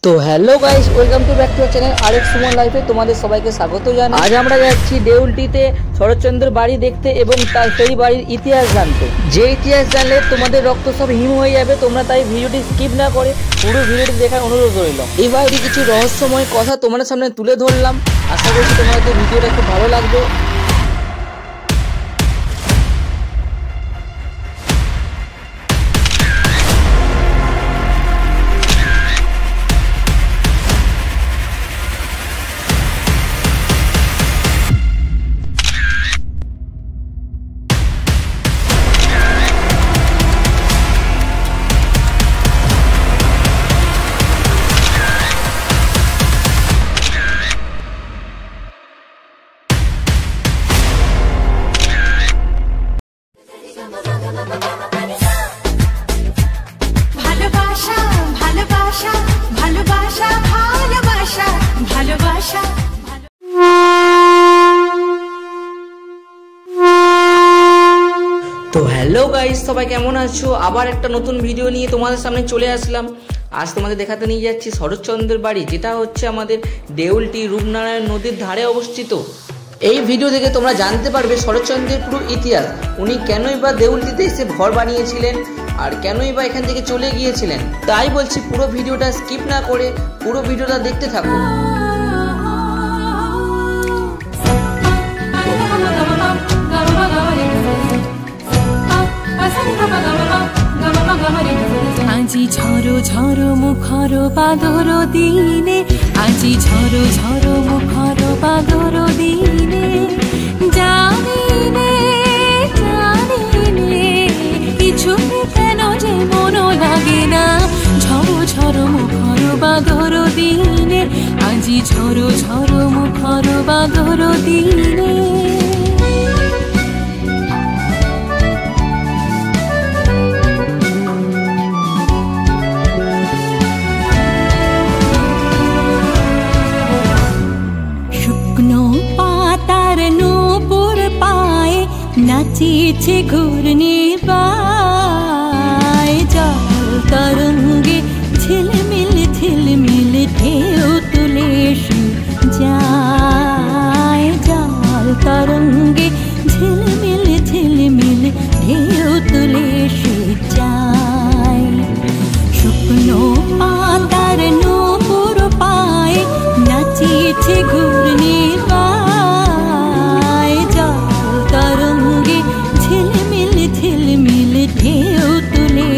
তো hello guys, welcome to back to our channel RX Suman লাইফে তোমাদের সবাইকে স্বাগত জানাই। আজ আমরা যাচ্ছি দেউলটিতে শরৎচন্দ্রের বাড়ি দেখতে এবং তার সেই বাড়ির ইতিহাস জানতে। যে ইতিহাস জানলে তোমাদের রক্ত সব হিম হয়ে যাবে। তোমরা তাই ভিডিওটি স্কিপ না করে পুরো ভিডিওটি দেখার অনুরোধ রইল। এই বাড়িটি কিছু রহস্যময় কথা তোমাদের সামনে তুলে ধরলাম। আশা করছি তোমাদের ভিডিওটা খুব ভালো লাগবে। তো হ্যালো গাইস, সবাই কেমন আছো? আবার একটা নতুন ভিডিও নিয়ে তোমাদের সামনে চলে আসলাম। আজ তোমাদের দেখাতে নিয়ে যাচ্ছি শরৎচন্দ্রের বাড়ি, যেটা হচ্ছে আমাদের দেউলটি রূপনারায়ণ নদীর ধারে অবস্থিত। এই ভিডিও থেকে তোমরা জানতে পারবে শরৎচন্দ্রের পুরো ইতিহাস। উনি কেনই বা দেউলটিতে এসে ঘর বানিয়েছিলেন আর কেনই বা এখান থেকে চলে গিয়েছিলেন। তাই বলছি পুরো ভিডিওটা স্কিপ না করে পুরো ভিডিওটা দেখতে থাকো। আজি ঝড়ো ঝড়ো মুখর বাদর দিনে, আজি ঝড়ো ঝড়ো মুখর বাদর দিনে, জানিনে জানিনে কিছু কেন যে মন লাগে না। ঝড়ো ঝড়ো মুখর বাদর দিনে, আজি ঝড়ো ঝড়ো মুখর বাদর দিনে। নাচিছে ঘূর্ণি পায়, জল তরঙ্গে ঝিলমিল ঝিলমিল ঢেউ তুলে যায়, জল তরঙ্গে ঝিলমিল ঝিলমিল ঢেউ তুলে যায়। শুকনো পাতার নূপুর পায়, নাচিছে ঘূর্ণি পায়, জল তরঙ্গে ঝিলমিল ঝিলমিল ঢেউ তুলে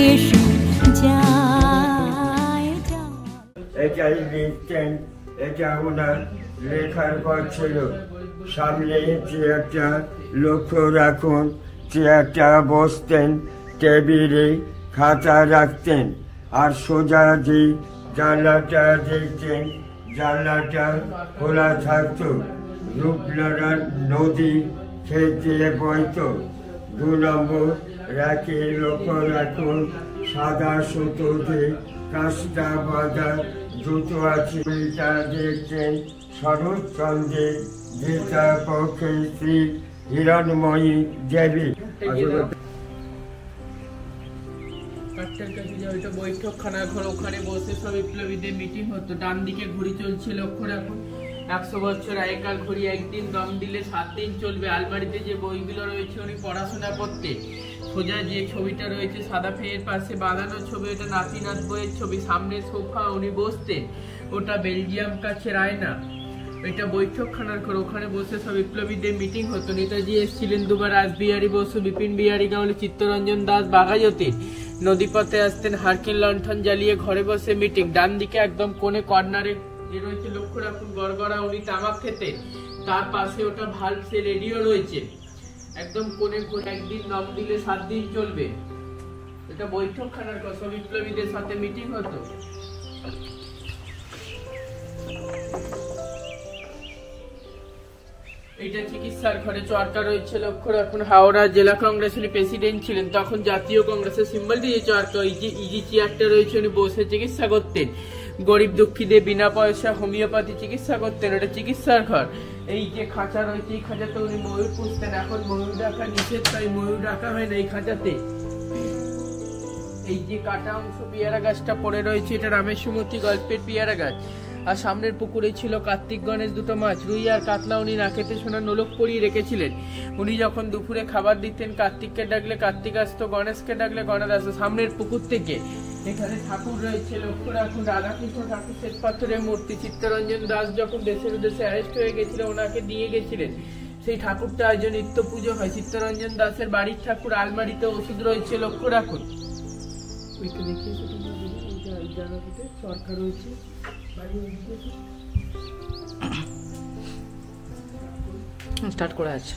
যায়। এটাই লিখতেন, এটা ওনার লেখার পর ছিল। সামনে চেয়ারটা লক্ষ্য রাখুন, চেয়ারটা বসতেন, টেবিলে খাতা রাখতেন আর সোজা যে জানলাটা দেখতেন জানলাটা খোলা থাকতো। রূপনারায়ণ নদী খেতে বইত। 2 নম্বর রাখে লক্ষ্য রাখুন, সাদা সুতোতে কাঁচটা বাঁধা জুতো আছে। দেখছেন শরৎচন্দ্রের গীতা পক্ষে শ্রী হিরণময়ী দেবী। বৈঠকখানা ঘর, ওখানে বসে সব বিপ্লবীদের মিটিং হতো। ডান দিকে ঘড়ি চলছে, লক্ষ্য রাখুন। 100 বছর আগেকার ঘড়ি, একদিন দম দিলে 7 দিন চলবে। আলমারিতে যে বইগুলো রয়েছে উনি পড়াশোনা করতেন। সোজা যে ছবিটা রয়েছে সাদা ফের পাশে বাঁধানো ছবি, ওটা নাতিনাথ বইয়ের ছবি। সামনে সোফা, উনি বসতেন। ওটা বেলজিয়াম কাছের আয়না। এটা বৈঠকখানার ঘর, ওখানে বসে সব বিপ্লবীদের মিটিং হতো। নেতাজি এসেছিলেন দুবার, রাসবিহারী বসু, বিপিন বিহারী গাওয়ালি, চিত্তরঞ্জন দাস বাঘাযতীন। নদীপথে আসতেন হারকিন লণ্ঠন জ্বালিয়ে, ঘরে বসে মিটিং। ডান দিকে একদম কোণে কর্নারে যে রয়েছে লক্ষ্য রাখুন, গড়গড়া, উনি তামাক খেতেন। তার পাশে ওটা ভাল্ব, সে রেডিও রয়েছে একদম কোণে। একদিন দম দিলে 7 দিন চলবে। এটা বৈঠকখানার ঘর, সব বিপ্লবীদের সাথে মিটিং হতো। এটা চিকিৎসার ঘরে, চরকা রয়েছে লক্ষ্য রাখুন। হাওড়া জেলা কংগ্রেসের প্রেসিডেন্ট ছিলেন, তখন জাতীয় কংগ্রেসের সিম্বল দিয়ে চরকা। ইজি চেয়ারটা রয়েছে, উনি বসে চিকিৎসা করতেন। গরিব দুঃখীদের বিনা পয়সা হোমিওপ্যাথি চিকিৎসা করতেন। এটা চিকিৎসার ঘর। এই যে খাঁচা রয়েছে, এই খাঁচাতে উনি ময়ূর পুষতেন। এখন ময়ূর রাখা নিষেধ, তাই ময়ূর রাখা হয় না এই খাঁচাতে। এই যে কাটা অংশ পেয়ারা গাছটা পড়ে রয়েছে, এটা রামের সুমতি গল্পের পেয়ারা গাছ। আর সামনের পুকুরে ছিল কার্তিক গণেশ দুটো মাছ, রুই আর কাতলা উনি নাকেতে সোনার নোলক পরিয়ে রেখেছিলেন। উনি যখন দুপুরে খাবার দিতেন, কার্তিককে ডাকলে কার্তিক আসতো, গণেশকে ডাকলে গণেশ আসতো। সামনের পুকুর থেকে এখানে ঠাকুর রয়েছে, লক্ষ্য রাখুন, রাধাকৃষ্ণ ঠাকুর শ্বেত পাথরের মূর্তি। চিত্তরঞ্জন দাস যখন দেশের উদ্দেশ্যে অ্যারেস্ট হয়ে গেছিল, ওনাকে দিয়ে গেছিলেন, সেই ঠাকুরটা আজ নিত্য পুজো হয়। চিত্তরঞ্জন দাসের বাড়ির ঠাকুর, আলমারিতে ওষুধ রয়েছে, লক্ষ্য রাখুন। ওইটা দেখিয়েছো তোমরা, ওই জায়গাটাতে চরকা রয়েছে। স্টার্ট করে আছে।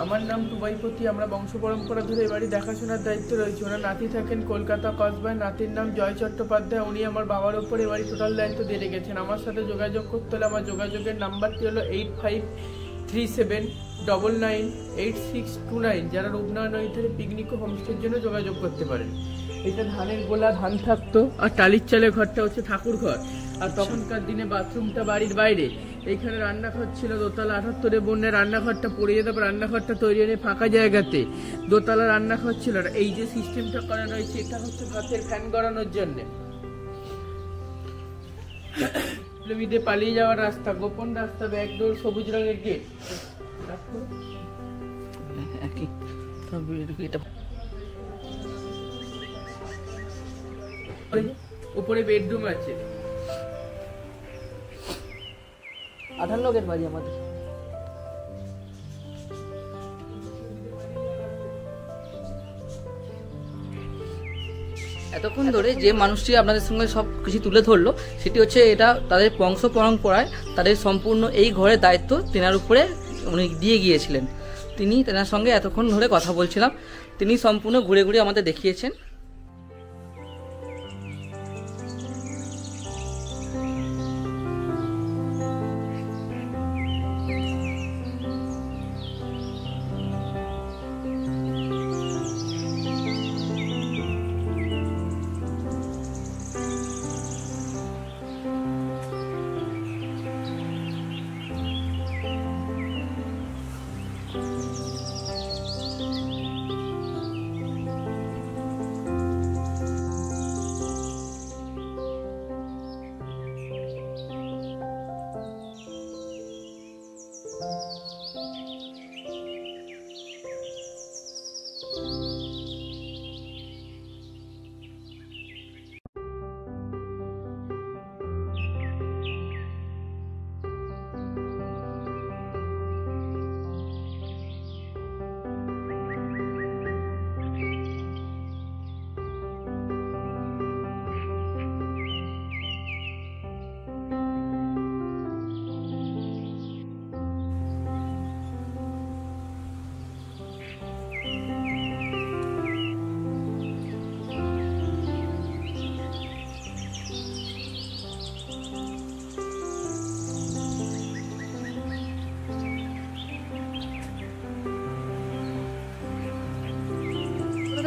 আমার নাম টুবাইপতি, আমরা বংশ পরম্পরা ধরে এবাড়ি দেখাশোনার দায়িত্ব রয়েছে। ওনার নাতি থাকেন কলকাতা কসবায়, নাতির নাম জয় চট্টোপাধ্যায়। উনি আমার বাবার ওপর এবাড়ি টোটাল দায়িত্ব দিয়ে রেখেছেন। আমার সাথে যোগাযোগ করতে হলে আমার যোগাযোগের নাম্বারটি হলো 8537998629। যারা রূপনারায়ণ নদীতে পিকনিক ও হোমস্টের জন্য যোগাযোগ করতে পারেন। এটা ধানের গোলা, ধান থাকতো, আর টালির চালের ঘরটা হচ্ছে ঠাকুর ঘর। আর তখনকার দিনে বাথরুমটা বাড়ির বাইরে। এইখানে রান্নাঘর ছিল দোতলা, 78-এ বন্যায় রান্নাঘরটা পড়ে যেত, রান্নাঘরটা তৈরি হয়ে ফাঁকা জায়গাতে দোতলা রান্নাঘর ছিল। আর এই যে সিস্টেমটা করা রয়েছে, এটা হচ্ছে ভাতের ফ্যান গড়ানোর জন্য। বিদে পালিয়ে যাওয়ার রাস্তা, গোপন রাস্তা, ব্যাকডোর, সবুজ রঙের গেট। উপরে বেডরুম আছে। 58 গেট বাজে আমাদের। এতক্ষণ ধরে যে মানুষটি আপনাদের সঙ্গে সব কিছু তুলে ধরলো, সেটি হচ্ছে এটা তাদের বংশ পরম্পরায় তাদের সম্পূর্ণ এই ঘরের দায়িত্ব তেনার উপরে উনি দিয়ে গিয়েছিলেন। তিনি তেনার সঙ্গে এতক্ষণ ধরে কথা বলছিলাম, তিনি সম্পূর্ণ ঘুরে ঘুরে আমাদের দেখিয়েছেন।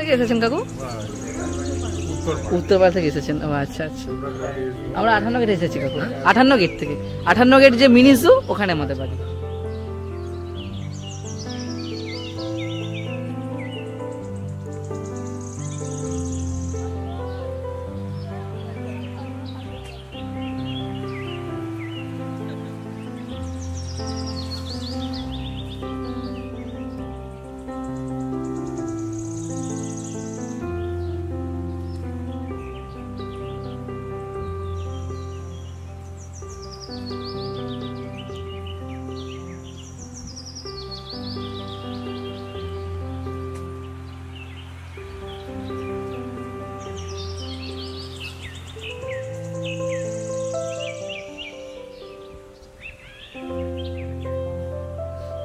থেকে এসেছেন কাকু? উত্তরপাড়া থেকে এসেছেন। ও আচ্ছা আচ্ছা, আমরা 58 গেটে এসেছি কাকু। 58 গেট থেকে, 58 গেট যে মিনি জু, ওখানে আমাদের বাড়ি।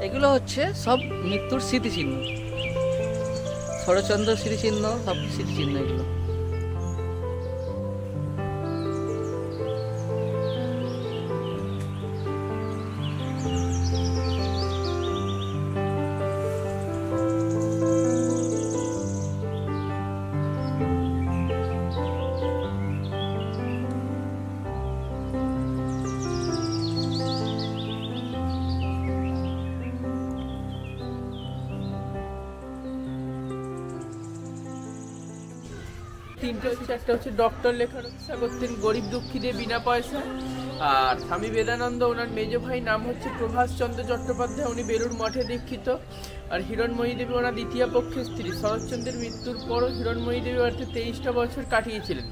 এগুলো হচ্ছে সব মৃত্যুর স্মৃতিচিহ্ন, শরৎচন্দ্র স্মৃতিচিহ্ন, সব স্মৃতিচিহ্ন এগুলো। তিনটে হচ্ছে, একটা হচ্ছে ডক্টর লেখার রক্ষা করতেন গরিব দুঃখীদের বিনা পয়সায়। আর স্বামী বেদানন্দ ওনার মেজ ভাই নাম হচ্ছে প্রভাস চন্দ্র চট্টোপাধ্যায়, উনি বেলুড় মঠে দীক্ষিত। আর হিরণময়ী দেবী ওনার দ্বিতীয় পক্ষের স্ত্রী। শরৎচন্দ্রের মৃত্যুর পরও হিরণময়ী দেবী বাড়িতে 23টা বছর কাটিয়েছিলেন।